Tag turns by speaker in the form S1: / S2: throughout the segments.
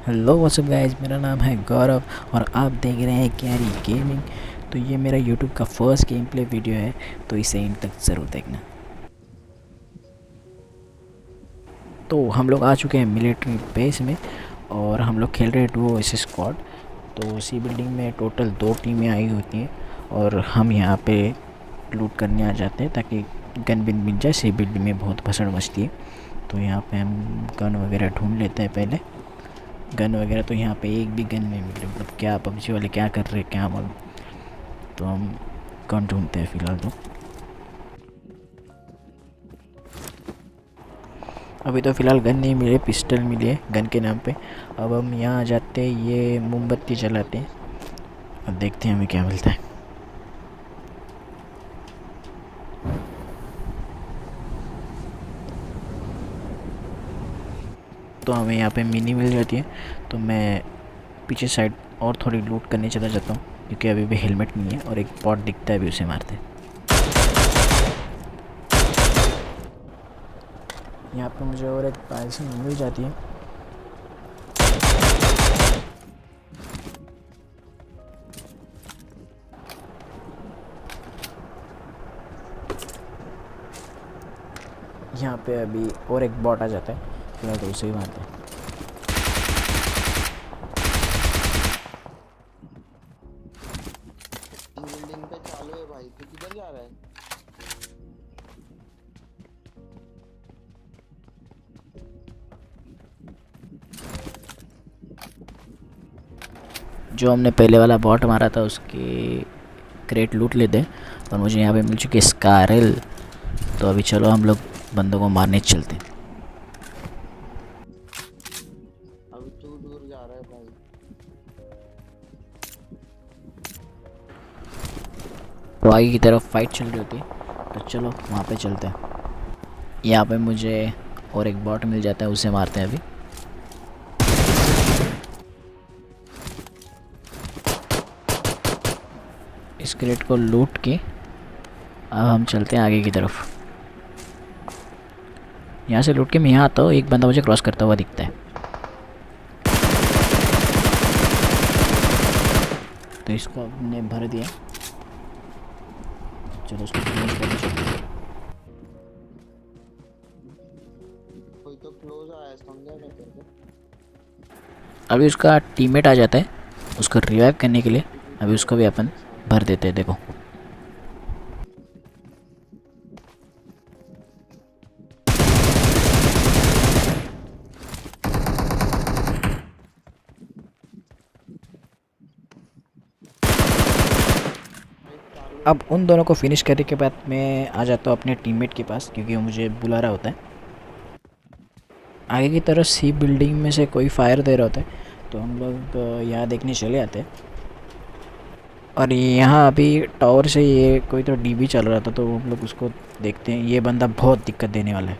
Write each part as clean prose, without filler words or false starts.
S1: Hello what's up guys, मेरा नाम है गौरव और आप देख रहे हैं कैरी गेमिंग। तो ये मेरा यूट्यूब का फर्स्ट गेम प्ले वीडियो है, तो इसे एंड तक ज़रूर देखना। तो हम लोग आ चुके हैं मिलिट्री बेस में और हम लोग खेल रहे हैं डुओ वर्सेस स्क्वाड। तो सी बिल्डिंग में टोटल 2 टीमें आई होती हैं और हम यहाँ पे लूट करने आ जाते हैं ताकि गन बिन मिल जाए। सी बिल्डिंग में बहुत भसड़ मचती है, तो यहाँ पे हम गन वगैरह ढूंढ लेते हैं पहले। गन वगैरह तो यहाँ पे एक भी गन नहीं मिल रही, मतलब क्या पबजी वाले क्या कर रहे हैं क्या मालूम। तो हम गन ढूंढते हैं फ़िलहाल। तो अभी तो फ़िलहाल गन नहीं मिले, पिस्टल मिली है गन के नाम पे। अब हम यहाँ आ जाते हैं, ये मोमबत्ती जलाते हैं और देखते हैं हमें क्या मिलता है। तो हमें यहाँ पे मिनी मिल जाती है, तो मैं पीछे साइड और थोड़ी लूट करने चला जाता हूँ क्योंकि अभी भी हेलमेट नहीं है और एक बॉट दिखता है, अभी उसे मारते हैं। यहाँ पे मुझे और एक पायसन मिल जाती है। यहाँ पे अभी और एक बॉट आ जाता है, फिलहाल तो उसे ही मारते हैं।
S2: बिल्डिंग पे चालू है भाई, तू किधर जा रहा है?
S1: जो हमने पहले वाला बॉट मारा था उसके क्रेट लूट लेते हैं और मुझे यहाँ पे मिल चुकी है स्कारल। तो अभी चलो हम लोग बंदों को मारने चलते हैं।
S2: अभी तू दूर जा रहा है भाई।
S1: तो आगे की तरफ फाइट चल रही होती है, तो चलो वहाँ पे चलते हैं। यहाँ पे मुझे और एक बॉट मिल जाता है, उसे मारते हैं अभी। इस क्रेट को लूट के अब हम चलते हैं आगे की तरफ। यहाँ से लूट के मैं यहाँ आता हूँ, एक बंदा मुझे क्रॉस करता हुआ दिखता है, तो इसको हमने भर दिया। चलो उसको फिनिश करके चलते हैं।
S2: कोई तो क्लोज आया, समझा क्या तेरे को?
S1: अभी उसका टीममेट आ जाता है उसको रिवाइव करने के लिए, अभी उसको भी अपन भर देते हैं। देखो
S2: भाई चालू है।
S1: अब उन दोनों को फिनिश करने के बाद मैं आ जाता हूँ अपने टीममेट के पास क्योंकि वो मुझे बुला रहा होता है। आगे की तरफ सी बिल्डिंग में से कोई फायर दे रहा होता है, तो हम लोग यहाँ देखने चले आते हैं। और यहाँ अभी टावर से ये कोई तो डीबी चल रहा था, तो हम लोग उसको देखते हैं। ये बंदा बहुत दिक्कत देने वाला है,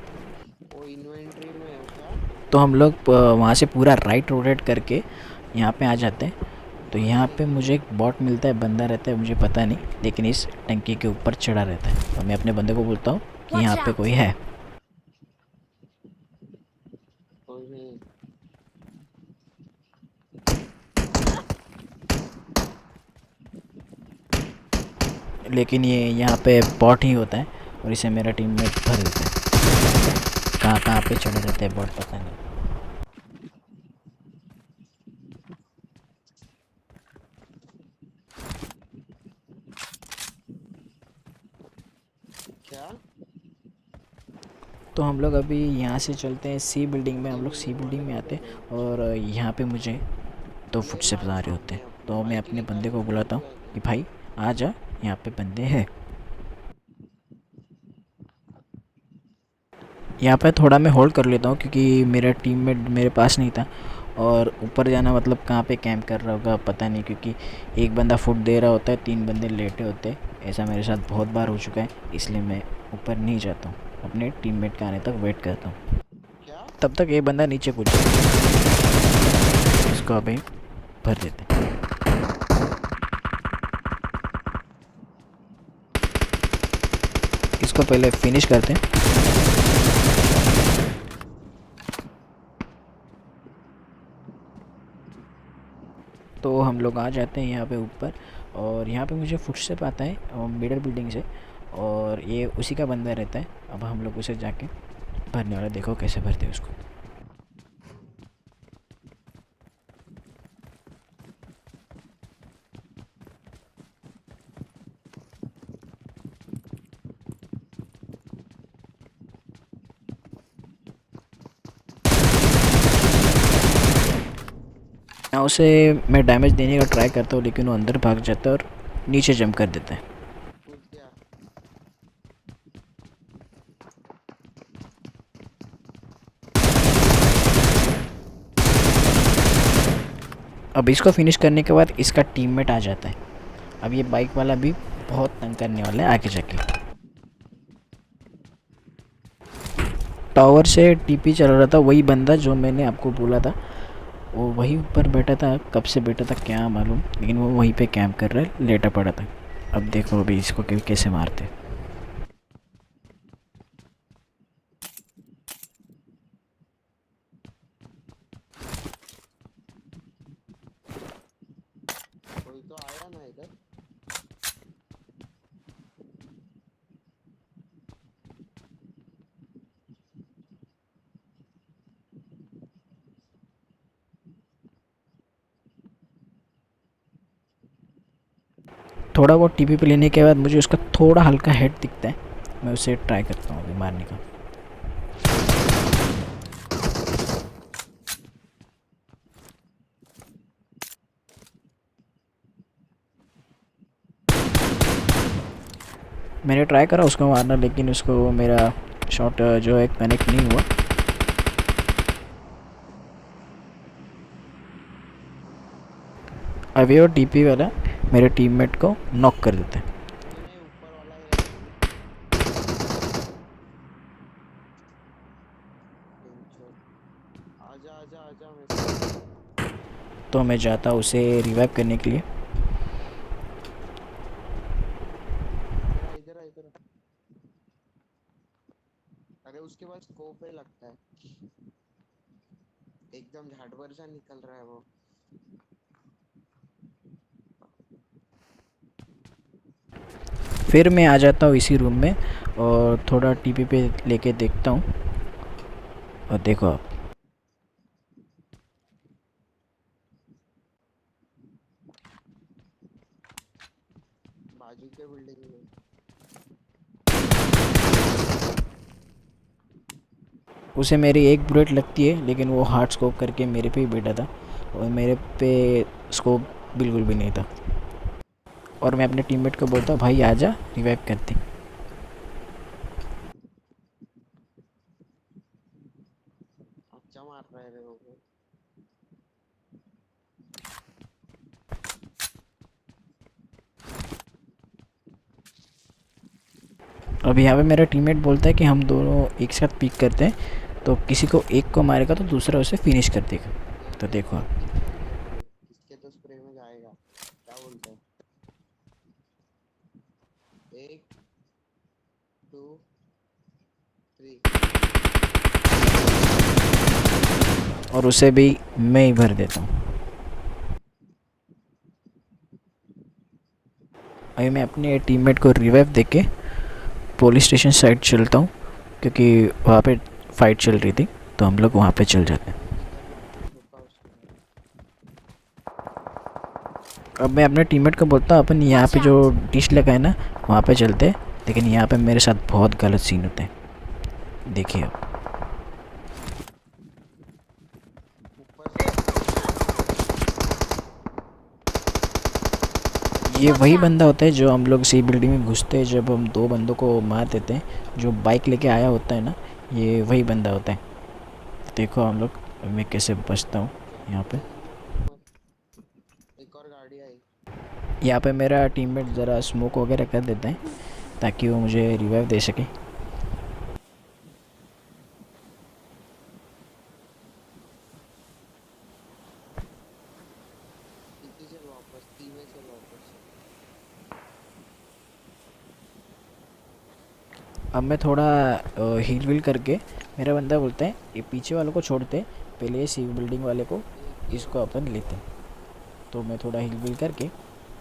S2: वो इन्वेंट्री में है क्या?
S1: तो हम लोग वहाँ से पूरा राइट रोटेट करके यहाँ पे आ जाते हैं। तो यहाँ पे मुझे एक बॉट मिलता है, बंदा रहता है मुझे पता नहीं, लेकिन इस टंकी के ऊपर चढ़ा रहता है। तो मैं अपने बंदे को बोलता हूँ कि यहाँ पे कोई है।
S2: कोई नहीं।
S1: लेकिन ये यहाँ पे बॉट ही होता है और इसे मेरा टीममेट भर देता है। कहाँ कहाँ पे चढ़े रहते हैं बॉट पता नहीं।
S2: क्या?
S1: तो हम लोग अभी यहाँ से चलते हैं सी बिल्डिंग में। हम लोग सी बिल्डिंग में आते हैं और यहाँ पे मुझे दो
S2: ये
S1: फुटस्टेप्स आ
S2: गाड़ी
S1: रहे होते
S2: चलाते
S1: हैं,
S2: हैं अब,
S1: तो मैं
S2: बाइक
S1: अपने
S2: लेके
S1: बंदे
S2: आए
S1: को
S2: थे
S1: बुलाता
S2: स्कूटी
S1: हूँ
S2: बाइक
S1: कि
S2: लेके।
S1: भाई आ जा, यहाँ पे बंदे हैं। यहाँ पे थोड़ा मैं होल्ड कर लेता हूँ क्योंकि मेरा टीममेट मेरे पास नहीं था और ऊपर जाना मतलब कहाँ पे कैंप कर रहा होगा पता नहीं, क्योंकि एक बंदा फुट दे रहा होता है, 3 बंदे लेटे होते हैं। ऐसा मेरे साथ बहुत बार हो चुका है, इसलिए मैं ऊपर नहीं जाता हूँ, अपने टीममेट के आने तक वेट करता हूँ।
S2: क्या?
S1: तब तक ये बंदा नीचे कूद जाता है, इसको अभी भर देते हैं। इसको पहले फिनिश करते हैं। तो हम लोग आ जाते हैं यहाँ पे ऊपर, और यहाँ पे मुझे फुटस्टेप आता है मिडल बिल्डिंग से, और ये उसी का बंदा रहता है। अब हम लोग उसे जाके भरने वाला, देखो कैसे भरते हैं उसको। यहाँ उसे मैं डैमेज देने का ट्राई करता हूँ, लेकिन वो अंदर भाग जाता है और नीचे जंप कर देता है।
S2: कूद गया।
S1: अब इसको फिनिश करने के बाद इसका टीममेट आ जाता है। अब ये बाइक वाला भी बहुत तंग करने वाला है आगे जाके। टावर से टीपी चल रहा था वही बंदा जो मैंने आपको बोला था, वो वहीं ऊपर बैठा था, कब से बैठा था क्या मालूम, लेकिन वो वहीं पे कैंप कर रहा है, लेटा पड़ा था। अब देखो अभी इसको कैसे मारते।
S2: कोई तो आया ना इधर।
S1: थोड़ा बहुत टीपी पे लेने के बाद मुझे उसका थोड़ा हल्का हेड दिखता है, मैं उसे ट्राई करता हूँ अभी मारने का। मैंने ट्राई करा उसको मारना, लेकिन उसको मेरा शॉट जो है कनेक्ट नहीं हुआ। अभी वो टीपी वाला मेरे टीममेट को नॉक कर देता है।
S2: नहीं नहीं, ऊपर वाला है। टेंशन। आजा आजा आजा मेरे साथ।
S1: तो मैं जाता हूँ उसे रिवाइव करने के लिए।
S2: इधर आ इधर आ इधर आ। अरे उसके पास स्कोप है लगता है। एकदम झाड़भर सा निकल रहा है वो।
S1: फिर मैं आ जाता हूँ इसी रूम में और थोड़ा टीपी पे लेके देखता हूँ, और देखो आप।
S2: बाजू के बिल्डिंग में।
S1: उसे मेरी एक बुलेट लगती है, लेकिन वो हार्ड स्कोप करके मेरे पे ही बैठा था, और मेरे पे स्कोप बिल्कुल भी नहीं था। और मैं अपने टीममेट को बोलता हूँ भाई आजा रिवाइव करते।
S2: अच्छा मार रहा है रे वो।
S1: अब यहाँ पे मेरा टीममेट बोलता है कि हम दोनों एक साथ पिक करते हैं, तो किसी को एक को मारेगा तो दूसरा उसे फिनिश कर देगा। तो देखो आप।
S2: किसके तो स्प्रे में जाएगा। क्या बोलते हैं। 1 2 3।
S1: और उसे भी मैं ही भर देता हूँ। अभी मैं अपने टीममेट को रिवाइव देके पुलिस स्टेशन साइड चलता हूँ, क्योंकि वहाँ पे फाइट चल रही थी, तो हम लोग वहाँ पे चल जाते हैं।
S2: इधर वापस रुका उसके बाद।
S1: अब मैं अपने टीममेट को बोलता हूँ अपन यहाँ पे जो डिश लगा है ना वहाँ पे चलते हैं, लेकिन यहाँ पे मेरे साथ बहुत गलत सीन होते हैं, देखिए अब।
S2: ऊपर से
S1: ये वही बंदा होता है जो हम लोग सी बिल्डिंग में घुसते हैं, जब हम दो बंदों को मार देते हैं, जो बाइक लेके आया होता है ना, ये वही बंदा होता है। देखो हम लोग, मैं कैसे बचता हूँ
S2: चल
S1: यहाँ पे।
S2: चल चल मत। एक और गाड़ी आई।
S1: यहाँ पे मेरा टीममेट ज़रा स्मोक वगैरह कर देता है ताकि वो मुझे रिवाइव दे सके।
S2: पीछे चल वापस। टी में चल वापस।
S1: अब मैं थोड़ा हील वील करके, मेरा बंदा बोलता है ये पीछे वालों को छोड़ते, पहले ये सी बिल्डिंग वाले को,
S2: एक
S1: इसको अपन लेते हैं। तो मैं थोड़ा हिल विल करके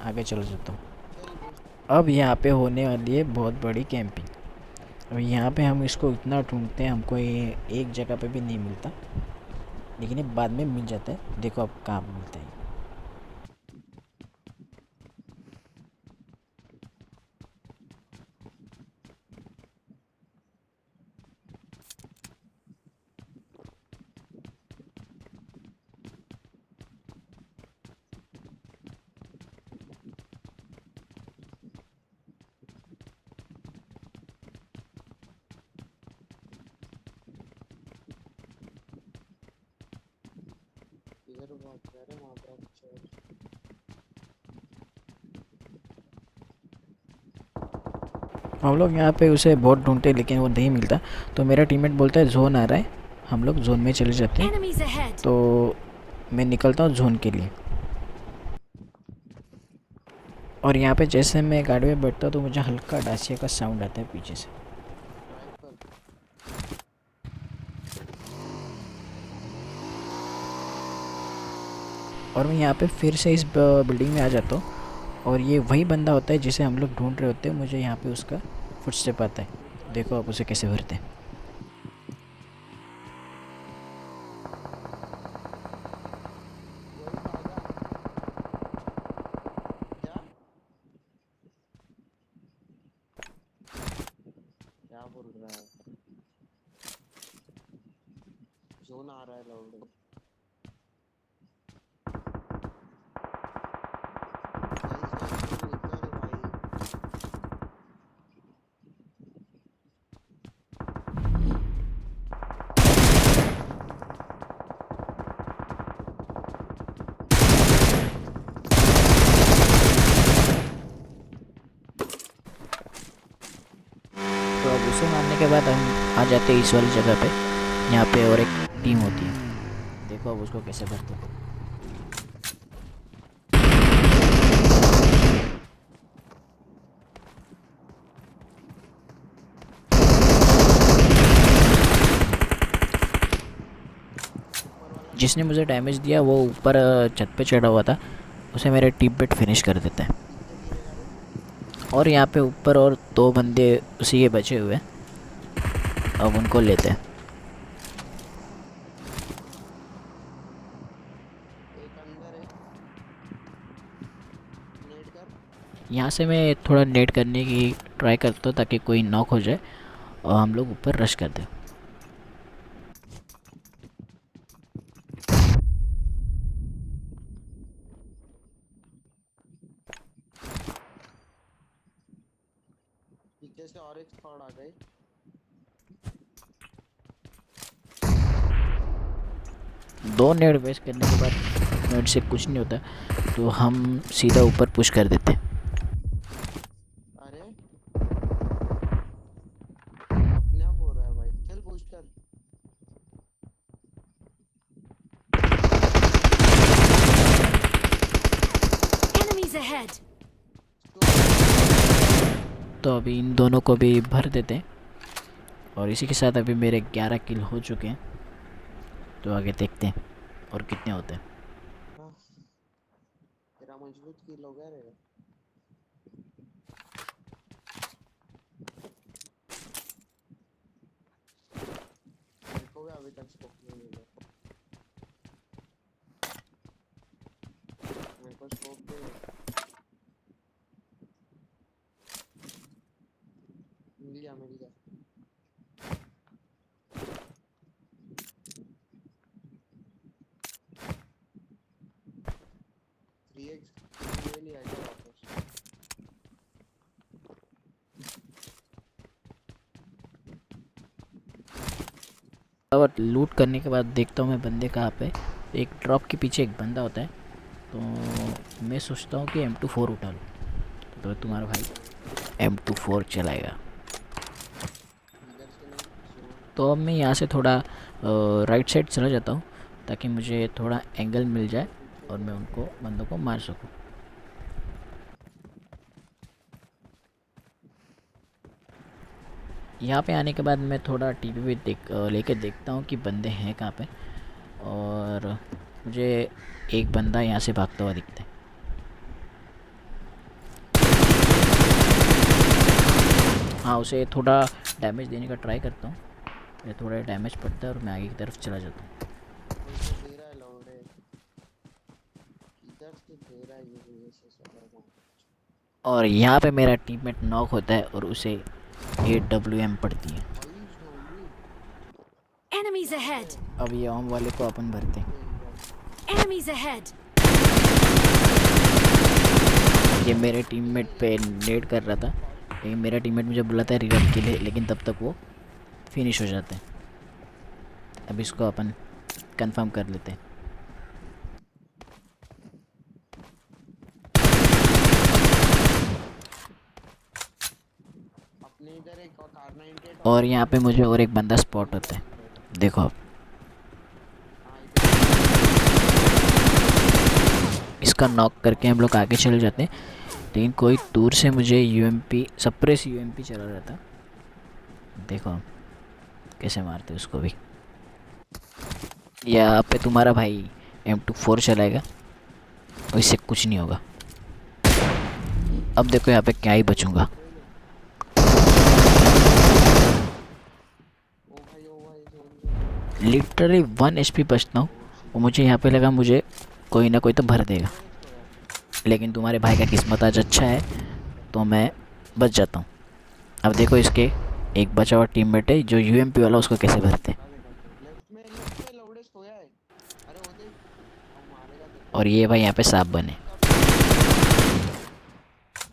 S1: आगे चल जाता हूँ।
S2: चल बूस्ट।
S1: अब यहाँ पे होने वाली है बहुत बड़ी कैंपिंग। अब यहाँ पे हम इसको इतना ढूंढते हैं, हमको ये एक जगह पे भी नहीं मिलता, लेकिन ये बाद में मिल जाता है। देखो अब कहाँ मिलता है।
S2: इधर भाग जा रहे वहाँ पे अच्छा।
S1: हम लोग यहाँ पे उसे बहुत ढूंढते हैं लेकिन वो नहीं मिलता। तो मेरा टीममेट बोलता है जोन आ रहा है, हम लोग जोन में चले जाते हैं।
S3: Enemies ahead!
S1: तो मैं निकलता हूँ जोन के लिए। और यहाँ पे जैसे मैं गाड़ी में बैठता हूँ तो मुझे हल्का डासिया का साउंड आता है पीछे से।
S2: ड्राइव कर।
S1: और मैं यहाँ पे फिर से इस बिल्डिंग में आ जाता हूँ, और ये वही बंदा होता है जिसे हम लोग ढूंढ रहे होते हैं। मुझे यहाँ पे उसका फुटस्टेप आता है। देखो आप उसे कैसे भरते हैं।
S2: वही भागा। जा। क्या बोल रहा है? जोन आ रहा है लौंडे। जोन निकल भाई।
S1: तो अब उसे मारने के बाद हम आ जाते हैं इस वाली जगह पे। यहाँ पे और एक टीम होती है। देखो अब उसको कैसे भरते हैं। जिसने मुझे डैमेज दिया वो ऊपर छत पे चढ़ा हुआ था, उसे मेरे टीममेट फिनिश कर देते हैं।
S2: पीछे गिरेगा रे।
S1: और यहाँ पे ऊपर और दो बंदे उसी के बचे हुए हैं, अब उनको लेते हैं।
S2: एक अंदर है। नेट कर।
S1: यहाँ से मैं थोड़ा नेट करने की ट्राई करता हूँ ताकि कोई नॉक हो जाए और हम लोग ऊपर रश कर दें।
S2: पीछे से और एक स्क्वाड आ गई।
S1: दो नेट वेस्ट करने के बाद नेट से कुछ नहीं होता, तो हम सीधा ऊपर पुश कर देते हैं।
S2: अरे अपने आप हो रहा है भाई। चल पुश कर।
S3: Enemies ahead!
S1: तो अभी इन दोनों को भी भर देते हैं, और इसी के साथ अभी मेरे 11 किल हो चुके हैं। तो आगे देखते हैं और कितने होते हैं।
S2: हाँ, तेरा मजबूत किल हो गया रे। देखोगे अभी तक स्कोप नहीं मिला। मेरे को स्कोप दे। मिल गया। 3x ले लिया क्या वापस?
S1: और लूट करने के बाद देखता हूँ मैं बंदे कहाँ पे। एक ड्रॉप के पीछे एक बंदा होता है, तो मैं सोचता हूँ कि M24 उठा लूँ। तो तुम्हारा भाई M24 चलाएगा।
S2: इधर से नहीं जोन।
S1: तो अब मैं यहाँ से थोड़ा राइट साइड चला जाता हूँ ताकि मुझे थोड़ा एंगल मिल जाए और मैं उनको बंदों को मार सकूँ। यहाँ पे आने के बाद मैं थोड़ा टीवी भी लेके देखता हूँ कि बंदे हैं कहाँ पे। और मुझे एक बंदा यहाँ से भागता हुआ दिखता है। हाँ, उसे थोड़ा डैमेज देने का ट्राई करता हूँ। ये थोड़ा डैमेज पड़ता है और मैं आगे की तरफ चला जाता हूँ।
S2: कोई तो दे रहा है लौड़े, किधर से दे रहा है ये से सब।
S1: और यहाँ पे मेरा टीममेट नॉक होता है और उसे AWM पड़ती है।
S2: भाई जोनी
S3: Enemies ahead!
S1: अब ये ओम वाले को अपन भरते हैं।
S3: Enemies ahead!
S1: ये मेरे टीममेट पे नेड कर रहा था, लेकिन मेरा टीममेट मुझे बुलाता है रिवाइव के लिए, लेकिन तब तक वो फिनिश हो जाते हैं। अब इसको अपन कंफर्म कर लेते हैं।
S2: अपने इधर एक कार 98
S1: और यहाँ पे मुझे और एक बंदा स्पॉट होता है, देखो आप। इसका नॉक करके हम लोग आगे चले जाते हैं, लेकिन कोई दूर से मुझे UMP सप्रेस UMP चला रहा था। देखो आप कैसे मारते उसको भी। यहाँ पे तुम्हारा भाई M24 चलाएगा और इससे कुछ नहीं होगा। अब देखो यहाँ पे क्या ही बचूंगा। लिटरली 1 HP बचता हूँ और मुझे यहाँ पे लगा मुझे कोई ना कोई तो भर देगा, लेकिन तुम्हारे भाई का किस्मत आज अच्छा है तो मैं बच जाता हूँ। अब देखो इसके एक बचा हुआ टीममेट है जो UMP वाला, उसको कैसे भरते हैं।
S2: लेफ्ट में लौड़े सोया है। अरे वो देख वो मारेगा तेरे
S1: और ये भाई यहाँ पे सांप बने।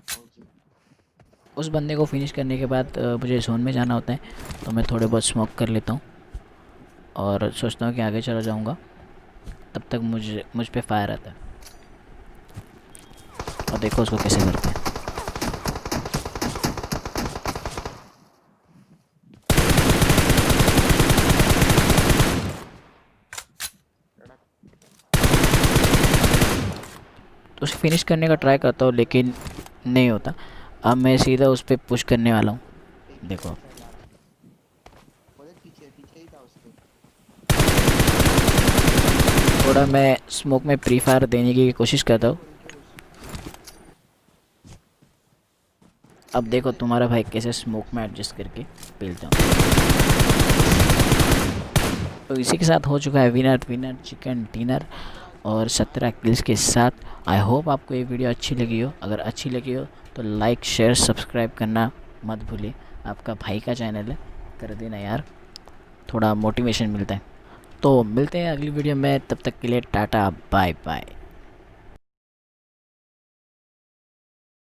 S2: को।
S1: उस बंदे को फिनिश करने के बाद मुझे जोन में जाना होता है, तो मैं थोड़े बहुत स्मोक कर लेता हूँ और सोचता हूँ कि आगे चला जाऊँगा। तब तक मुझ पे फायर आता है और देखो उसको कैसे करते हैं। तो उसे फिनिश करने का ट्राई करता हूँ, लेकिन नहीं होता। अब मैं सीधा उस पर पुश करने वाला हूँ। देखो
S2: वो देख पीछे पीछे ही था उसके।
S1: थोड़ा मैं स्मोक में प्री फायर देने की कोशिश करता हूँ। अब देखो तुम्हारा भाई कैसे स्मोक में एडजस्ट करके पेलता हूँ। तो इसी के साथ हो चुका है विनर चिकन डिनर और 17 किल्स के साथ। आई होप आपको ये वीडियो अच्छी लगी हो। अगर अच्छी लगी हो तो लाइक शेयर सब्सक्राइब करना मत भूलिए। आपका भाई का चैनल है, कर देना यार, थोड़ा मोटिवेशन मिलता है। तो मिलते हैं अगली वीडियो में, तब तक के लिए टाटा बाय बाय।